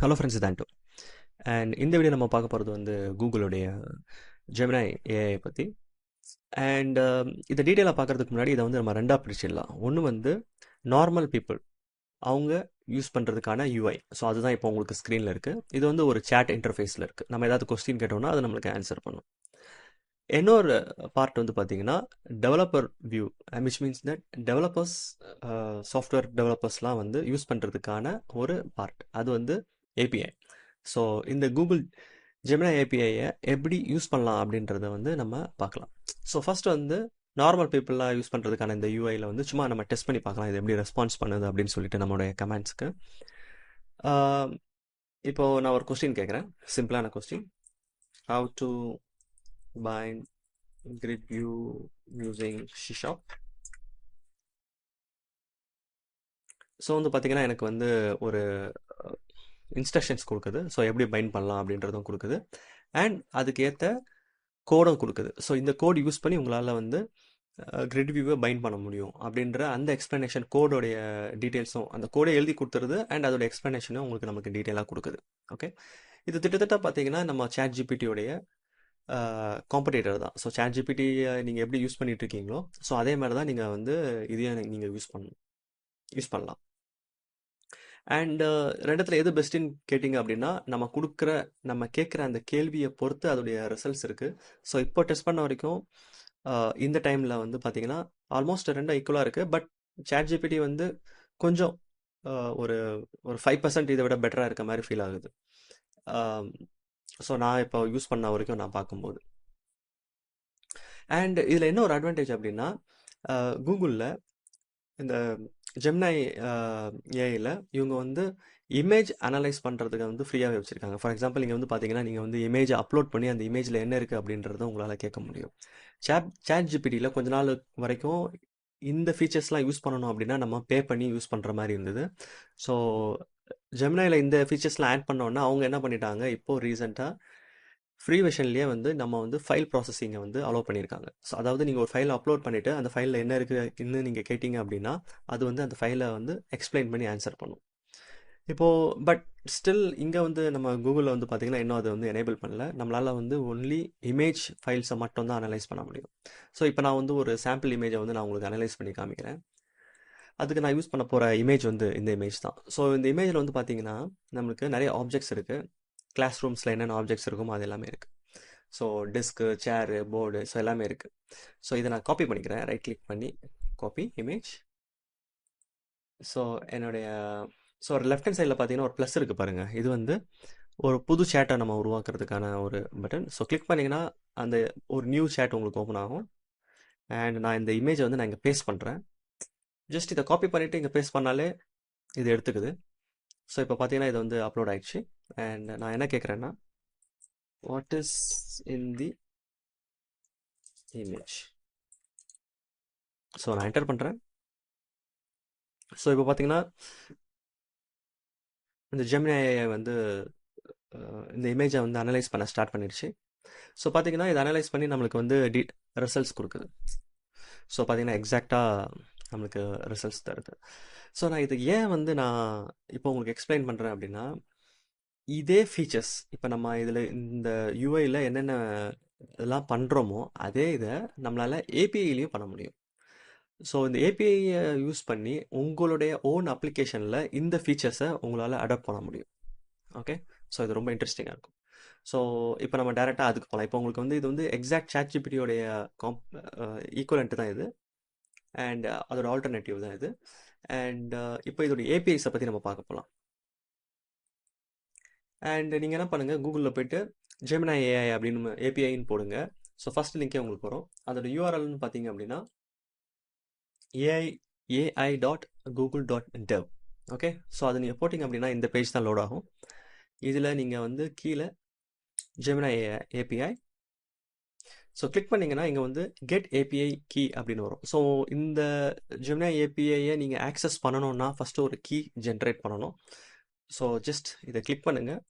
Hello friends, இது ஆண்டோ. And இந்த video நம்ம பார்க்க போகிறது வந்து கூகுளுடைய ஜெமினாய் ஏஐ பற்றி. அண்ட் இதை டீட்டெயிலாக பார்க்கறதுக்கு முன்னாடி இதை வந்து நம்ம ரெண்டாக பிரிச்சிடலாம். ஒன்று வந்து நார்மல் பீப்புள், அவங்க யூஸ் பண்ணுறதுக்கான யூஐ. ஸோ அதுதான் இப்போ உங்களுக்கு ஸ்க்ரீனில் இருக்குது. இது வந்து ஒரு சேட் இன்டர்ஃபேஸில் இருக்குது. நம்ம ஏதாவது கொஸ்டின் கேட்டோம்னா அது நம்மளுக்கு ஆன்சர் பண்ணும். இன்னொரு பார்ட் வந்து பார்த்தீங்கன்னா developer view, which means that developers, software டெவலப்பர்ஸ்லாம் வந்து யூஸ் பண்ணுறதுக்கான ஒரு பார்ட். அது வந்து ஏபிஐ. ஸோ இந்த கூகுள் ஜெமினா ஏபிஐயை எப்படி யூஸ் பண்ணலாம் அப்படின்றத வந்து நம்ம பார்க்கலாம். ஸோ ஃபர்ஸ்ட் வந்து நார்மல் பீப்புளெலாம் யூஸ் பண்ணுறதுக்கான இந்த யூஐயில் வந்து சும்மா நம்ம டெஸ்ட் பண்ணி பார்க்கலாம் இது எப்படி ரெஸ்பான்ஸ் பண்ணுது அப்படின்னு சொல்லிட்டு நம்மளுடைய கமெண்ட்ஸ்க்கு. இப்போது நான் ஒரு கொஸ்டின் கேட்குறேன், சிம்பிளான question. How to bind grid view using C#. So வந்து பார்த்தீங்கன்னா எனக்கு வந்து ஒரு இன்ஸ்ட்ரக்ஷன்ஸ் கொடுக்குது. ஸோ எப்படி பைண்ட் பண்ணலாம் அப்படின்றதும் கொடுக்குது. அண்ட் அதுக்கு ஏற்ற கோடும் கொடுக்குது. ஸோ இந்த கோட் யூஸ் பண்ணி உங்களால் வந்து கிரிட் வியூவை பைண்ட் பண்ண முடியும் அப்படின்ற அந்த எக்ஸ்ப்ளனேஷன், கோடோடைய டீட்டெயில்ஸும் அந்த கோடை எழுதி கொடுத்துருது. அண்ட் அதோட எக்ஸ்ப்ளனேஷனும் உங்களுக்கு நமக்கு டீட்டெயிலாக கொடுக்குது. ஓகே, இது திட்டத்தட்ட பார்த்தீங்கன்னா நம்ம சேட் ஜிபிடியோடைய காம்படேட்டர் தான். ஸோ சேட் ஜிபிடி நீங்கள் எப்படி யூஸ் பண்ணிட்டு இருக்கீங்களோ, ஸோ அதே மாதிரி தான் நீங்கள் வந்து இதையும் நீங்கள் யூஸ் பண்ணலாம். அண்ட் ரெண்டுத்தில் எது பெஸ்ட்டுன்னு கேட்டிங்க அப்படின்னா, நம்ம கேட்குற அந்த கேள்வியை பொறுத்து அதோடைய ரிசல்ட்ஸ் இருக்குது. ஸோ இப்போ டெஸ்ட் பண்ண வரைக்கும் இந்த டைமில் வந்து பார்த்தீங்கன்னா ஆல்மோஸ்ட் ரெண்டும் ஈக்குவலாக இருக்குது. பட் சேட் ஜிபிடி வந்து கொஞ்சம் ஒரு ஒரு 5% இதை விட பெட்டராக இருக்க மாதிரி ஃபீல் ஆகுது. ஸோ நான் இப்போ யூஸ் பண்ண வரைக்கும் நான் பார்க்கும்போது. அண்ட் இதில் என்ன ஒரு அட்வான்டேஜ் அப்படின்னா, கூகுளில் இந்த ஜெமினாய் ஏஐயில் இவங்க வந்து இமேஜ் அனலைஸ் பண்ணுறதுக்கு வந்து ஃப்ரீயாகவே வச்சுருக்காங்க. ஃபார் எக்ஸாம்பிள் நீங்கள் வந்து பார்த்தீங்கன்னா நீங்கள் வந்து இமேஜை அப்லோட் பண்ணி அந்த இமேஜில் என்ன இருக்குது அப்படின்றத உங்களால் கேட்க முடியும். சேட் ஜிபிடியில் கொஞ்ச நாள் வரைக்கும் இந்த ஃபீச்சர்ஸ்லாம் யூஸ் பண்ணணும் அப்படின்னா நம்ம பே பண்ணி யூஸ் பண்ணுற மாதிரி இருந்தது. ஸோ ஜெமினாயில் இந்த ஃபீச்சர்ஸ்லாம் ஆட் பண்ணோன்னா அவங்க என்ன பண்ணிட்டாங்க, இப்போது ரீசெண்டாக ஃப்ரீ வெர்ஷன்லேயே வந்து நம்ம வந்து ஃபைல் ப்ராசஸிங்கை வந்து அலோவ் பண்ணியிருக்காங்க. ஸோ அதாவது நீங்கள் ஒரு ஃபைலை அப்லோட் பண்ணிவிட்டு அந்த ஃபைலில் என்ன இருக்குன்னு நீங்கள் கேட்டிங்க அப்படின்னா அது வந்து அந்த ஃபைலை வந்து எக்ஸ்பிளைன் பண்ணி ஆன்சர் பண்ணும். இப்போது பட் ஸ்டில் இங்கே வந்து நம்ம கூகுளில் வந்து பார்த்திங்கன்னா இன்னும் அதை வந்து எனேபிள் பண்ணல. நம்மளால் வந்து ஒன்லி இமேஜ் ஃபைல்ஸை மட்டும் தான் அனலைஸ் பண்ண முடியும். ஸோ இப்போ நான் வந்து ஒரு சாம்பிள் இமேஜை வந்து நான் உங்களுக்கு அனலைஸ் பண்ணி காமிக்கிறேன். அதுக்கு நான் யூஸ் பண்ண போகிற இமேஜ் வந்து இந்த இமேஜ் தான். ஸோ இந்த இமேஜில் வந்து பார்த்திங்கன்னா நம்மளுக்கு நிறைய ஆப்ஜெக்ட்ஸ் இருக்குது. கிளாஸ் ரூம்ஸில் என்னென்ன ஆப்ஜெக்ட்ஸ் இருக்குமோ அது எல்லாமே இருக்குது. ஸோ டெஸ்க்கு, சேரு, போர்டு, ஸோ எல்லாமே இருக்குது. ஸோ இதை நான் காப்பி பண்ணிக்கிறேன். ரைட் கிளிக் பண்ணி காப்பி இமேஜ். ஸோ என்னுடைய லெஃப்ட் ஹேண்ட் சைடில் பார்த்தீங்கன்னா ஒரு ப்ளஸ் இருக்குது பாருங்கள். இது வந்து ஒரு புது சேட்டை நம்ம உருவாக்குறதுக்கான ஒரு பட்டன். ஸோ கிளிக் பண்ணிங்கன்னா அந்த ஒரு நியூ சேட் உங்களுக்கு ஓப்பன் ஆகும். அண்ட் நான் இந்த இமேஜை வந்து நான் இங்கே பேஸ்ட் பண்ணுறேன். ஜஸ்ட் இதை காப்பி பண்ணிவிட்டு இங்கே பேஸ்ட் பண்ணாலே இது எடுத்துக்குது. ஸோ இப்போ பார்த்தீங்கன்னா இது வந்து அப்லோட் ஆகிடுச்சு. அண்ட் நான் என்ன கேட்குறேன்னா, what is in the image. So நான் என்டர் பண்ணுறேன். ஸோ இப்போ பார்த்தீங்கன்னா இந்த ஜெமினி AI வந்து இந்த இமேஜை வந்து அனலைஸ் பண்ண ஸ்டார்ட் பண்ணிடுச்சு. ஸோ பார்த்தீங்கன்னா இதை அனலைஸ் பண்ணி நம்மளுக்கு வந்து ரிசல்ட்ஸ் கொடுக்குது. ஸோ பார்த்தீங்கன்னா எக்ஸாக்டாக நம்மளுக்கு ரிசல்ட்ஸ் தருது. ஸோ நான் இது ஏன் வந்து நான் இப்போ உங்களுக்கு எக்ஸ்பிளைன் பண்ணுறேன் அப்படின்னா, இதே ஃபீச்சர்ஸ் இப்போ நம்ம இதில் இந்த யூஐயில் என்னென்ன இதெல்லாம் பண்ணுறோமோ அதே இதை நம்மளால் ஏபிஐலையும் பண்ண முடியும். ஸோ இந்த ஏபிஐயை யூஸ் பண்ணி உங்களுடைய ஓன் அப்ளிகேஷனில் இந்த ஃபீச்சர்ஸை உங்களால் அடாப்ட் பண்ண முடியும். ஓகே, ஸோ இது ரொம்ப இன்ட்ரெஸ்டிங்காக இருக்கும். ஸோ இப்போ நம்ம டேரெக்டாக அதுக்கு போகலாம். இப்போ உங்களுக்கு வந்து இது வந்து எக்ஸாக்ட் சேட் ஜிபிடியோடைய ஈக்குவலண்ட் தான் இது. அண்ட் அதோட ஆல்டர்னேட்டிவ் தான் இது. அண்ட் இப்போ இதோட ஏபிஐஸை பற்றி நம்ம பார்க்க போகலாம். அண்ட் நீங்கள் என்ன பண்ணுங்கள், கூகுளில் போய்ட்டு ஜெமினா ஏஐ அப்படின்னு ஏபிஐன்னு போடுங்க. ஸோ ஃபஸ்ட் லிங்கே உங்களுக்கு வரும். அதோட யூஆர்எல்னு பார்த்தீங்க அப்படின்னா ai.google.dev. ஓகே, ஸோ அது நீங்கள் போட்டிங்க அப்படின்னா இந்த பேஜ் தான் லோட் ஆகும். இதில் நீங்கள் வந்து கீழே ஜெமினா ஏபிஐ ஸோ கிளிக் பண்ணிங்கன்னா இங்கே வந்து கெட் ஏபிஐ கீ அப்படின்னு வரும். ஸோ இந்த ஜெமினா ஏபிஐயை நீங்கள் ஆக்சஸ் பண்ணணுன்னா ஃபஸ்ட்டு ஒரு கீ ஜென்ரேட் பண்ணணும். ஸோ ஜஸ்ட் இதை கிளிக் பண்ணுங்கள்.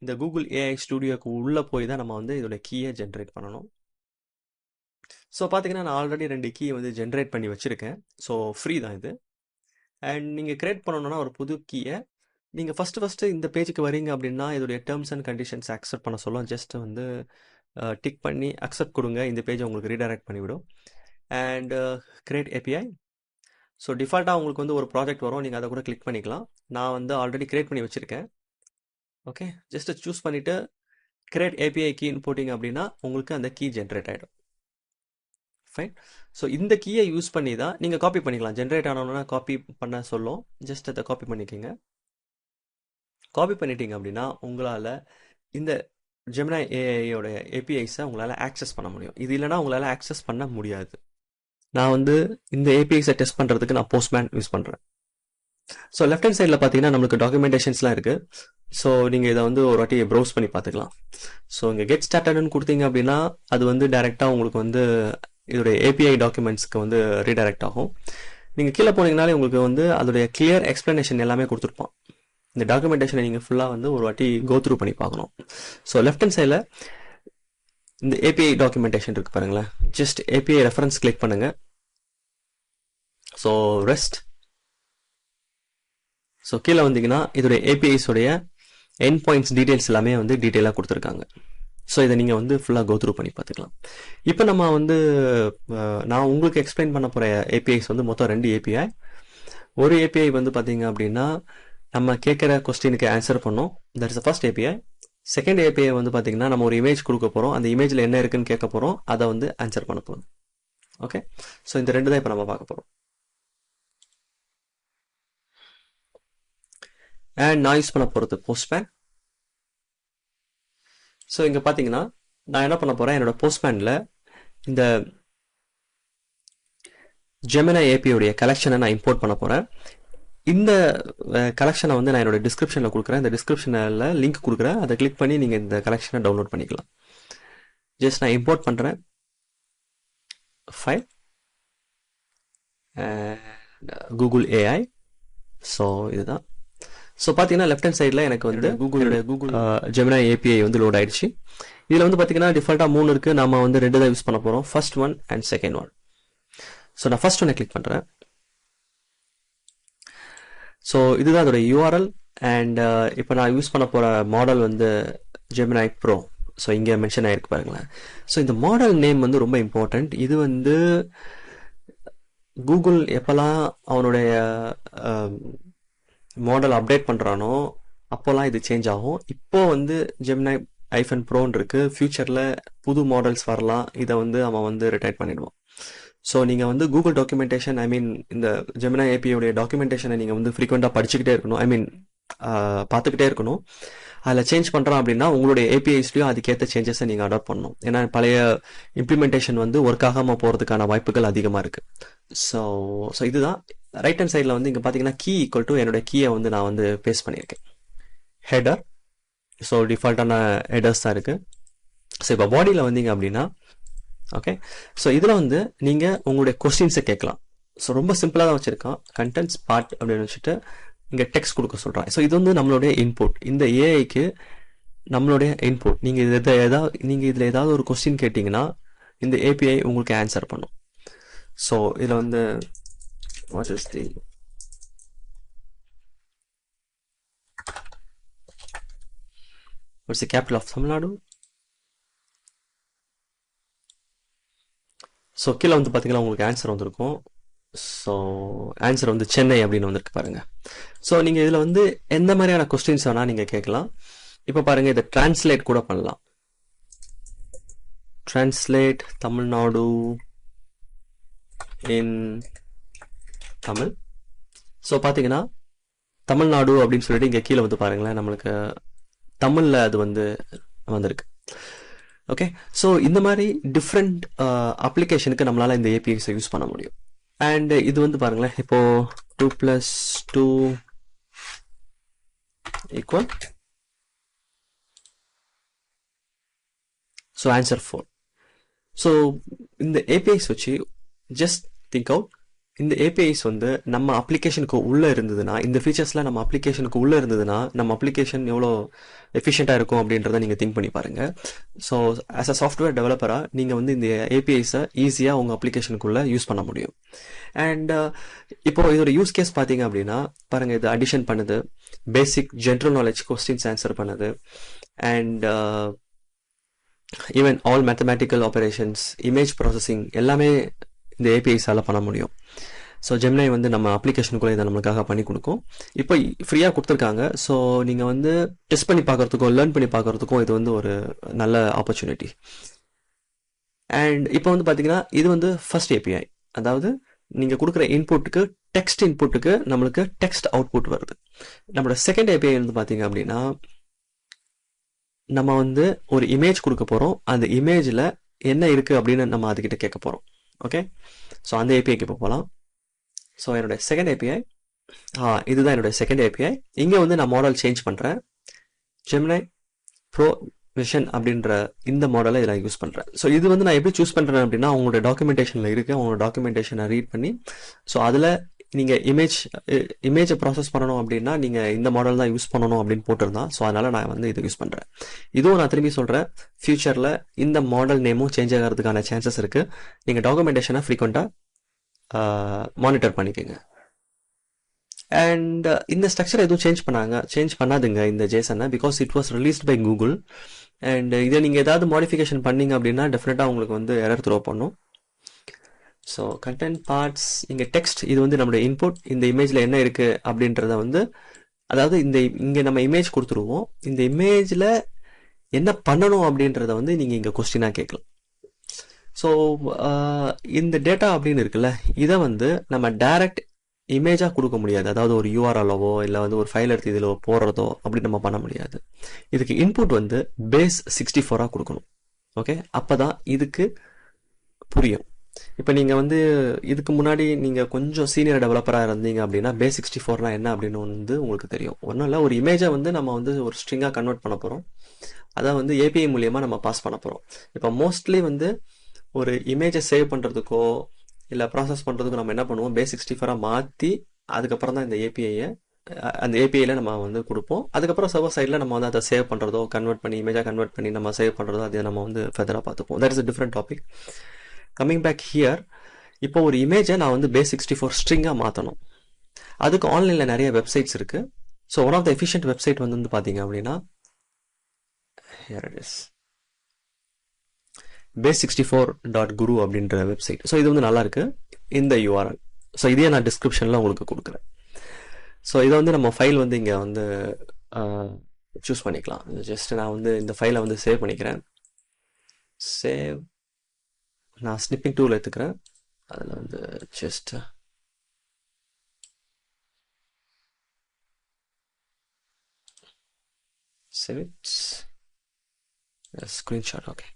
இந்த கூகுள் ஏஐ ஸ்டுடியோக்கு உள்ளே போய் தான் நம்ம வந்து இதோட கீயை ஜென்ரேட் பண்ணணும். ஸோ பார்த்தீங்கன்னா நான் ஆல்ரெடி 2 கீ வந்து ஜென்ரேட் பண்ணி வச்சுருக்கேன். ஸோ ஃப்ரீ தான் இது. அண்ட் நீங்கள் க்ரியேட் பண்ணணுன்னா ஒரு புது கீயை நீங்கள் ஃபஸ்ட்டு இந்த பேஜுக்கு வரீங்க அப்படின்னா இதோடைய டேர்ம்ஸ் அண்ட் கண்டிஷன்ஸ் அக்செப்ட் பண்ண சொல்லும். ஜஸ்ட் வந்து டிக் பண்ணி அக்செப்ட் கொடுங்க, இந்த பேஜை உங்களுக்கு ரீடைரக்ட் பண்ணிவிடும். And create API. ஸோ டிஃபால்ட்டாக உங்களுக்கு வந்து ஒரு ப்ராஜெக்ட் வரும், நீங்கள் அதை கூட கிளிக் பண்ணிக்கலாம். நான் வந்து ஆல்ரெடி கிரியேட் பண்ணி வச்சுருக்கேன். ஓகே, ஜஸ்ட் சூஸ் பண்ணிவிட்டு கிரியேட் ஏபிஐ கீன்னு போட்டிங்க அப்படின்னா உங்களுக்கு அந்த கீ ஜென்ரேட் ஆகிடும். ஃபைன். ஸோ இந்த கீயை யூஸ் பண்ணி தான் நீங்கள் காப்பி பண்ணிக்கலாம். ஜென்ரேட் ஆனோன்னா காப்பி பண்ண சொல்லும், ஜஸ்ட் அதை காப்பி பண்ணிக்கோங்க. காப்பி பண்ணிட்டீங்க அப்படின்னா உங்களால் இந்த ஜெமினாய் ஏஐயோட ஏபிஐஸை உங்களால் ஆக்சஸ் பண்ண முடியும். இது இல்லைனா உங்களால் ஆக்சஸ் பண்ண முடியாது. நான் வந்து இந்த ஏபிஐஸை டெஸ்ட் பண்ணுறதுக்கு நான் போஸ்ட்மேன் யூஸ் பண்ணுறேன். ஸோ லெஃப்ட் ஹேண்ட் சைடில் பார்த்தீங்கன்னா நம்மளுக்கு டாக்குமெண்டேஷன்ஸ்லாம் இருக்குது. ஸோ நீங்கள் இதை வந்து ஒரு வாட்டி ப்ரௌஸ் பண்ணி பார்த்துக்கலாம். ஸோ இங்கே கெட் ஸ்டார்டட்னு கொடுத்தீங்க அப்படின்னா அது வந்து டைரெக்டாக உங்களுக்கு வந்து இதோடைய ஏபிஐ டாக்குமெண்ட்ஸ்க்கு வந்து ரீடைரக்ட் ஆகும். நீங்கள் கீழே போனீங்கனாலே உங்களுக்கு வந்து அதோடைய கிளியர் எக்ஸ்ப்ளனேஷன் எல்லாமே கொடுத்துருப்பான். இந்த டாக்குமெண்டேஷனை நீங்கள் ஃபுல்லாக வந்து ஒரு வாட்டி கோத்ரூ பண்ணி பார்க்கணும். ஸோ லெஃப்ட் ஹேண்ட் சைடில் இந்த ஏபிஐ டாக்குமெண்டேஷன் இருக்குது பாருங்களேன். ஜஸ்ட் ஏபிஐ ரெஃபரன்ஸ் கிளிக் பண்ணுங்கள். So rest. ஸோ கீழே வந்தீங்கன்னா இதோடைய ஏபிஐஸோடைய எண்ட் பாயிண்ட்ஸ் டீட்டெயில்ஸ் எல்லாமே வந்து டீட்டெயிலாக கொடுத்துருக்காங்க. ஸோ இதை நீங்கள் வந்து ஃபுல்லாக கோத்ரூ பண்ணி பார்த்துக்கலாம். இப்போ நம்ம வந்து நான் உங்களுக்கு எக்ஸ்பிளைன் பண்ண போகிற ஏபிஐஸ் வந்து மொத்தம் 2 ஏபிஐ. ஒரு ஏபிஐ வந்து பார்த்தீங்க அப்படின்னா நம்ம கேட்குற கொஸ்டினுக்கு ஆன்சர் பண்ணோம். That is the first API. Second API வந்து பார்த்தீங்கன்னா நம்ம ஒரு இமேஜ் கொடுக்க போகிறோம், அந்த இமேஜில் என்ன இருக்குன்னு கேட்க போகிறோம், அதை வந்து ஆன்சர் பண்ண போகிறோம். ஓகே, ஸோ இந்த 2 தான் இப்போ நம்ம பார்க்க போகிறோம். அண்ட் நான் யூஸ் பண்ண போகிறது போஸ்ட்மேன். ஸோ இங்கே பார்த்தீங்கன்னா நான் என்ன பண்ண போகிறேன், என்னோட போஸ்ட்மேனில் இந்த ஜெமினாய் ஏபிஐடைய கலெக்ஷனை நான் இம்போர்ட் பண்ண போகிறேன். இந்த கலெக்ஷனை வந்து நான் என்னோட டிஸ்கிரிப்ஷனில் கொடுக்குறேன். இந்த டிஸ்கிரிப்ஷனில் லிங்க் கொடுக்குறேன், அதை கிளிக் பண்ணி நீங்கள் இந்த கலெக்ஷனை டவுன்லோட் பண்ணிக்கலாம். ஜஸ்ட் நான் இம்போர்ட் பண்ணுறேன் ஃபைல் கூகுள் ஏஐ. ஸோ இதுதான். ஸோ பார்த்தீங்கன்னா லெஃப்ட் ஹேண்ட் சைடில் எனக்கு வந்து கூகுள் ஜெமினாய் ஏபிஐ வந்து லோட் ஆயிடுச்சு. இதில் வந்து பார்த்தீங்கன்னா டிஃபால்ட்டாக 3 இருக்குது, நம்ம வந்து 2 தான் யூஸ் பண்ண போகிறோம், first one and second one. So நான் ஃபர்ஸ்ட் ஒன்னை கிளிக் பண்ணுறேன். ஸோ இதுதான் அதோட யூஆர்எல். அண்ட் இப்போ நான் யூஸ் பண்ண போகிற மாடல் வந்து ஜெமினாய் ப்ரோ. ஸோ இங்கே மென்ஷன் ஆகிருக்கு பாருங்களேன். ஸோ இந்த மாடல் நேம் வந்து ரொம்ப இம்பார்ட்டண்ட். இது வந்து கூகுள் எப்போல்லாம் அவனுடைய மாடல் அப்டேட் பண்ணுறானோ அப்போல்லாம் இது சேஞ்ச் ஆகும். இப்போ வந்து ஜெமினாய் -ப்ரோன்னு இருக்குது. ஃப்யூச்சரில் புது மாடல்ஸ் வரலாம், இதை வந்து அவன் வந்து ரிட்டைட் பண்ணிடுவான். ஸோ நீங்கள் வந்து கூகுள் டாக்குமெண்டேஷன், ஐ மீன் இந்த ஜெமினாய் ஏபிஐயோடைய டாக்குமெண்டேஷனை நீங்கள் வந்து ஃப்ரீக்வெண்ட்டாக படிச்சுக்கிட்டே இருக்கணும், ஐ மீன் பார்த்துக்கிட்டே இருக்கணும். அதில் சேஞ்ச் பண்ணுறான் அப்படின்னா உங்களுடைய ஏபிஐஸ்லையும் அதுக்கேற்ற சேஞ்சஸை நீங்கள் அடாப்ட் பண்ணணும். ஏன்னா பழைய இம்ப்ளிமெண்டேஷன் வந்து ஒர்க் ஆகாமல் போகிறதுக்கான வாய்ப்புகள் அதிகமாக இருக்குது. ஸோ இதுதான் ரைட் ஹேண்ட் சைடில் வந்து இங்கே பார்த்தீங்கன்னா கீ ஈக்குவல் டு என்னோட கீயை வந்து நான் வந்து பேஸ்ட் பண்ணியிருக்கேன். ஹெடர். ஸோ டிஃபால்ட்டான ஹெடர்ஸ் தான் இருக்குது. ஸோ இப்போ பாடியில் வந்தீங்க அப்படின்னா ஓகே, ஸோ இதில் வந்து நீங்கள் உங்களுடைய கொஸ்டின்ஸை கேட்கலாம். ஸோ ரொம்ப சிம்பிளாக தான் வச்சுருக்கான். கண்டென்ட்ஸ் பார்ட் அப்படின்னு வச்சுட்டு இங்கே டெக்ஸ்ட் கொடுக்க சொல்கிறான். ஸோ இது வந்து நம்மளுடைய இன்புட். இந்த ஏஐக்கு நம்மளுடைய இன்புட். நீங்கள் இதில் ஏதாவது ஒரு கொஸ்டின் கேட்டிங்கன்னா இந்த ஏபிஐ உங்களுக்கு ஆன்சர் பண்ணும். ஸோ இதில் வந்து what is the capital of Tamil Nadu. So கீழே வந்து பார்த்தீங்கன்னா உங்களுக்கு ஆன்சர் வந்திருக்கும். ஸோ ஆன்சர் வந்து சென்னை அப்படின்னு வந்திருக்கு பாருங்கள். ஸோ நீங்கள் இதில் வந்து எந்த மாதிரியான கொஸ்டின்ஸ் வேணால் நீங்கள் கேட்கலாம். இப்போ பாருங்கள், இதை டிரான்ஸ்லேட் கூட பண்ணலாம். டிரான்ஸ்லேட் தமிழ்நாடு இன் தமிழ். ஸோ பார்த்தீங்கன்னா தமிழ்நாடு அப்படின்னு சொல்லிட்டு இங்கே கீழே வந்து பாருங்களேன், நம்மளுக்கு தமிழில் அது வந்து வந்திருக்கு. ஓகே, ஸோ இந்த மாதிரி டிஃப்ரெண்ட் அப்ளிகேஷனுக்கு நம்மளால் இந்த ஏபிஐஸை யூஸ் பண்ண முடியும். அண்ட் இது வந்து பாருங்களேன், இப்போ 2 + 2 = ஸோ ஆன்சர் 4. ஸோ இந்த ஏபிஐஸ் வச்சு ஜஸ்ட் திங்க் அவுட் இந்த ஏபிஐஸ் வந்து நம்ம அப்ளிகேஷனுக்கு உள்ளே இருந்ததுன்னா, இந்த ஃபீச்சர்ஸ்லாம் நம்ம அப்ளிகேஷனுக்கு உள்ளே இருந்ததுன்னா நம்ம அப்ளிகேஷன் எவ்வளோ எஃபிஷியண்ட்டாக இருக்கும் அப்படின்றத நீங்கள் திங்க் பண்ணி பாருங்கள். ஸோ ஆஸ் அ சாஃப்ட்வேர் டெவலப்பராக நீங்கள் வந்து இந்த ஏபிஐஸை ஈஸியாக உங்கள் அப்ளிகேஷனுக்குள்ளே யூஸ் பண்ண முடியும். அண்ட் இப்போ இதோட யூஸ் கேஸ் பார்த்தீங்க அப்படின்னா பாருங்கள், இது அடிஷன் பண்ணுது, பேசிக் ஜென்ரல் நாலேஜ் கொஸ்டின்ஸ் ஆன்சர் பண்ணுது, and even all mathematical operations, image processing எல்லாமே இந்த ஏபிஐஸால் பண்ண முடியும். ஸோ ஜெமினை வந்து நம்ம அப்ளிகேஷனுக்குள்ளே இதை நம்மளுக்காக பண்ணி கொடுக்கும். இப்போ ஃப்ரீயாக கொடுத்துருக்காங்க. ஸோ நீங்கள் வந்து டெஸ்ட் பண்ணி பார்க்குறதுக்கும் லேர்ன் பண்ணி பார்க்குறதுக்கும் இது வந்து ஒரு நல்ல ஆப்பர்ச்சுனிட்டி. அண்ட் இப்போ வந்து பார்த்தீங்கன்னா இது வந்து ஃபர்ஸ்ட் ஏபிஐ, அதாவது நீங்கள் கொடுக்குற இன்புட்டுக்கு டெக்ஸ்ட் இன்புட்டுக்கு நம்மளுக்கு டெக்ஸ்ட் அவுட்புட் வருது. நம்மளோட செகண்ட் ஏபிஐ வந்து பார்த்தீங்க அப்படின்னா நம்ம வந்து ஒரு இமேஜ் கொடுக்க போகிறோம், அந்த இமேஜில் என்ன இருக்குது அப்படின்னு நம்ம அதுக்கிட்ட கேட்க போகிறோம். ஓகே, ஸோ அந்த ஏபிஐக்கு இப்போ போகலாம். ஸோ என்னுடைய செகண்ட் ஏபிஐ இதுதான் என்னுடைய செகண்ட் ஏபிஐ. இங்கே வந்து நான் மாடல் சேஞ்ச் பண்ணுறேன். ஜெமினை ப்ரோ விஷன் அப்படின்ற இந்த மாடலை இதில் யூஸ் பண்ணுறேன். ஸோ இது வந்து நான் எப்படி சூஸ் பண்ணுறேன் அப்படின்னா உங்களோட டாக்குமெண்டேஷனில் இருக்குது. உங்களோட டாக்குமெண்டேஷனை ரீட் பண்ணி ஸோ அதில் நீங்கள் இமேஜை ப்ராசஸ் பண்ணணும் அப்படின்னா நீங்கள் இந்த மாடல் தான் யூஸ் பண்ணணும் அப்படின்னு போட்டிருந்தான். ஸோ அதனால் நான் வந்து இதை யூஸ் பண்ணுறேன். இதுவும் நான் திரும்பி சொல்கிறேன், ஃப்யூச்சரில் இந்த மாடல் நேமும் சேஞ்ச் ஆகிறதுக்கான சான்சஸ் இருக்குது. நீங்கள் டாக்குமெண்டேஷனை ஃப்ரீக்வெண்ட்டாக மானிட்டர் பண்ணிக்கோங்க. அண்ட் இந்த ஸ்ட்ரக்சர் எதுவும் சேஞ்ச் பண்ணாதுங்க இந்த ஜேசனை, because it was released by Google. And இதை நீங்கள் ஏதாவது மாடிஃபிகேஷன் பண்ணீங்க அப்படின்னா டெஃபினட்டாக உங்களுக்கு வந்து எரர் த்ரோ பண்ணும். ஸோ கண்டென்ட் பார்ட்ஸ், இங்கே டெக்ஸ்ட், இது வந்து நம்மளுடைய இன்புட். இந்த இமேஜில் என்ன இருக்குது அப்படின்றத வந்து, அதாவது இங்கே நம்ம இமேஜ் கொடுத்துருவோம், இந்த இமேஜில் என்ன பண்ணணும் அப்படின்றத வந்து நீங்கள் இங்கே கொஸ்டினாக கேட்கலாம். ஸோ இந்த டேட்டா அப்படின்னு இருக்குல்ல, இதை வந்து நம்ம டைரக்ட் இமேஜாக கொடுக்க முடியாது. அதாவது ஒரு யூஆர்எல்லவோ இல்லை வந்து ஒரு ஃபைல் எடுத்து இதில் போடுறதோ அப்படி நம்ம பண்ண முடியாது. இதுக்கு இன்புட் வந்து பேஸ் 64 கொடுக்கணும். ஓகே, அப்போ தான் இதுக்கு புரியும். இப்போ நீங்கள் வந்து இதுக்கு முன்னாடி நீங்கள் கொஞ்சம் சீனியர் டெவலப்பராக இருந்தீங்க அப்படின்னா பேஸ் 64 என்ன அப்படின்னு வந்து உங்களுக்கு தெரியும். ஒன்றும் இல்லை, ஒரு இமேஜை வந்து நம்ம வந்து ஒரு ஸ்ட்ரிங்காக கன்வெர்ட் பண்ண போகிறோம். அதை வந்து ஏபிஐ மூலியமாக நம்ம பாஸ் பண்ண போகிறோம். இப்போ மோஸ்ட்லி வந்து ஒரு இமேஜை சேவ் பண்ணுறதுக்கோ இல்லை ப்ராசஸ் பண்ணுறதுக்கோ நம்ம என்ன பண்ணுவோம், பேஸ் 64 மாற்றி அதுக்கப்புறம் தான் இந்த அந்த ஏபிஐயில் நம்ம வந்து கொடுப்போம். அதுக்கப்புறம் சர்வர் சைடில் நம்ம வந்து அதை சேவ் பண்ணுறதோ கன்வெர்ட் பண்ணி இமேஜாக கன்வெர்ட் பண்ணி நம்ம சேவ் பண்ணுறதோ அதை நம்ம வந்து ஃபர்தராக பார்த்துப்போம். That is a different topic. Coming back here, இப்போ ஒரு இமேஜை நான் வந்து பேஸ் 64 ஸ்ட்ரிங்காக மாற்றணும். அதுக்கு ஆன்லைனில் நிறைய வெப்சைட்ஸ் இருக்குது. So one of the efficient website வந்து பார்த்தீங்க அப்படின்னா here it is, base64.guru அப்படின்ற வெப்சைட். ஸோ இது வந்து நல்லா இருக்கு, இந்த யூஆர்எல். ஸோ இதையே நான் டிஸ்கிரிப்ஷனில் உங்களுக்கு கொடுக்குறேன். ஸோ இதை வந்து நம்ம ஃபைல் வந்து இங்கே வந்து சூஸ் பண்ணிக்கலாம். ஜஸ்ட் நான் வந்து இந்த ஃபைலை வந்து சேவ் பண்ணிக்கிறேன். சேவ், நான் ஸ்னிப்பிங் டூல் எடுத்துக்கிறேன். அதில் வந்து just save it, screenshot. Okay,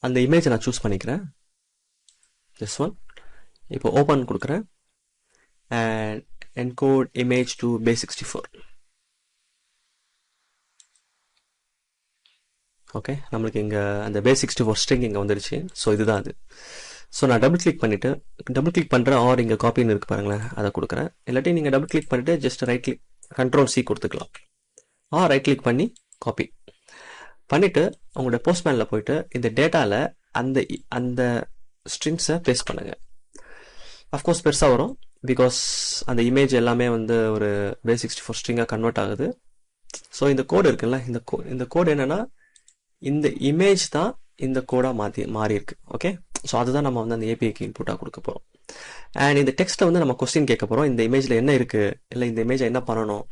அந்த இமேஜை நான் சூஸ் பண்ணிக்கிறேன், திஸ் ஒன். இப்போ ஓப்பன் கொடுக்குறேன் and encode image to base64. Okay, நம்மளுக்கு இங்கே அந்த base64 ஸ்ட்ரிங் இங்கே வந்துருச்சு. ஸோ இதுதான் அது. ஸோ நான் டபுள் கிளிக் பண்ணிவிட்டு, டபுள் கிளிக் பண்ணுறேன், ஆர் இங்கே காப்பின்னு இருக்குது பாருங்களேன், அதை கொடுக்குறேன். இல்லாட்டி நீங்கள் டபுள் கிளிக் பண்ணிவிட்டு ஜஸ்ட் ரைட் கிளிக் Ctrl+C கொடுத்துக்கலாம். ரைட் கிளிக் பண்ணி காப்பி பண்ணிவிட்டு உங்களோட போஸ்ட்மேனில் போயிட்டு இந்த டேட்டாவில் அந்த ஸ்ட்ரிங்ஸை பேஸ்ட் பண்ணுங்கள். அஃப்கோர்ஸ் பெருசாக வரும், பிகாஸ் அந்த இமேஜ் எல்லாமே வந்து ஒரு base64 ஸ்ட்ரிங்காக கன்வெர்ட் ஆகுது. ஸோ இந்த கோடு இருக்குல்ல, இந்த கோடு என்னென்னா இந்த இமேஜ் தான் இந்த கோடாக மாறி இருக்கு. ஓகே, ஸோ அதுதான் நம்ம வந்து அந்த ஏபிஐக்கு இன்புட்டாக கொடுக்க போகிறோம். அண்ட் இந்த டெக்ஸ்ட்டை வந்து நம்ம கொஸ்டின் கேட்க போகிறோம். இந்த இமேஜில் என்ன இருக்குது, இல்லை இந்த இமேஜை என்ன பண்ணணும்,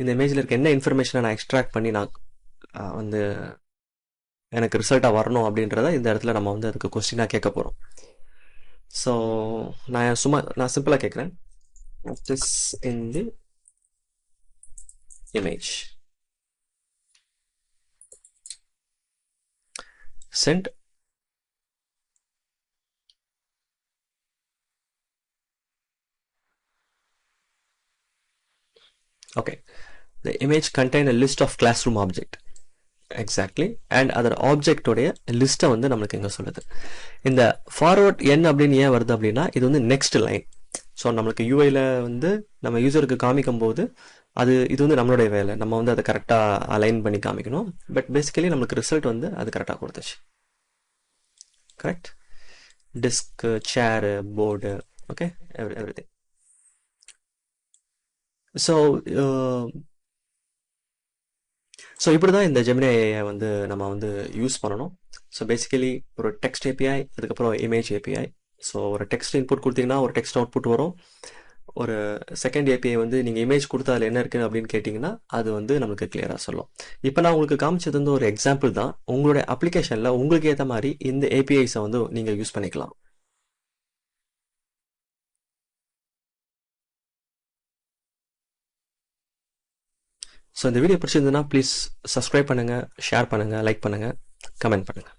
இந்த இமேஜில் இருக்க என்ன இன்ஃபர்மேஷனை நான் எக்ஸ்ட்ராக்ட் பண்ணி நான் வந்து எனக்கு ரிசல்ட்டாக வரணும் அப்படின்றத இந்த இடத்துல நம்ம வந்து அதுக்கு கொஸ்டினாக கேட்க போகிறோம். ஸோ நான் சிம்பிளாக கேட்குறேன், this in the image, send. Okay, the image contain a list of classroom object. Exactly. And அதோட ஆப்ஜெக்டோடைய லிஸ்ட்டை வந்து நம்மளுக்கு இங்கே சொல்லுது. இந்த ஃபார்வர்ட் என் அப்படின்னு ஏன் வருது அப்படின்னா இது வந்து நெக்ஸ்ட் லைன். ஸோ நம்மளுக்கு யூஐயில் வந்து நம்ம யூசருக்கு காமிக்கும் போது இது வந்து நம்மளுடைய வேலை, நம்ம வந்து அதை கரெக்டாக அலைன் பண்ணி காமிக்கணும். பட் பேசிக்கலி நம்மளுக்கு ரிசல்ட் வந்து அது கரெக்டாக கொடுத்துச்சு. கரெக்ட். டிஸ்க்கு, சேரு, போர்டு, ஓகே, எவ்ரிதிங். ஸோ இப்படி தான் இந்த ஜெமினி ஏஐ வந்து நம்ம வந்து யூஸ் பண்ணணும். ஸோ பேசிக்கலி ஒரு டெக்ஸ்ட் ஏபிஐ, அதுக்கப்புறம் இமேஜ் ஏபிஐ. ஸோ ஒரு டெக்ஸ்ட் இன்புட் கொடுத்தீங்கன்னா ஒரு டெக்ஸ்ட் அவுட்புட் வரும். ஒரு செகண்ட் ஏபிஐ வந்து நீங்கள் இமேஜ் கொடுத்தா அதில் என்ன இருக்குது அப்படின்னு கேட்டிங்கன்னா அது வந்து நமக்கு கிளியராக சொல்லும். இப்போ நான் உங்களுக்கு காமிச்சது வந்து ஒரு எக்ஸாம்பிள் தான். உங்களுடைய அப்ளிகேஷனில் உங்களுக்கு ஏற்ற மாதிரி இந்த ஏபிஐஸை வந்து நீங்கள் யூஸ் பண்ணிக்கலாம். ஸோ இந்த வீடியோ பிடிச்சிருந்ததுன்னா ப்ளீஸ் சப்ஸ்கிரைப் பண்ணுங்கள், ஷேர் பண்ணுங்கள், லைக் பண்ணுங்கள், கமெண்ட் பண்ணுங்கள்.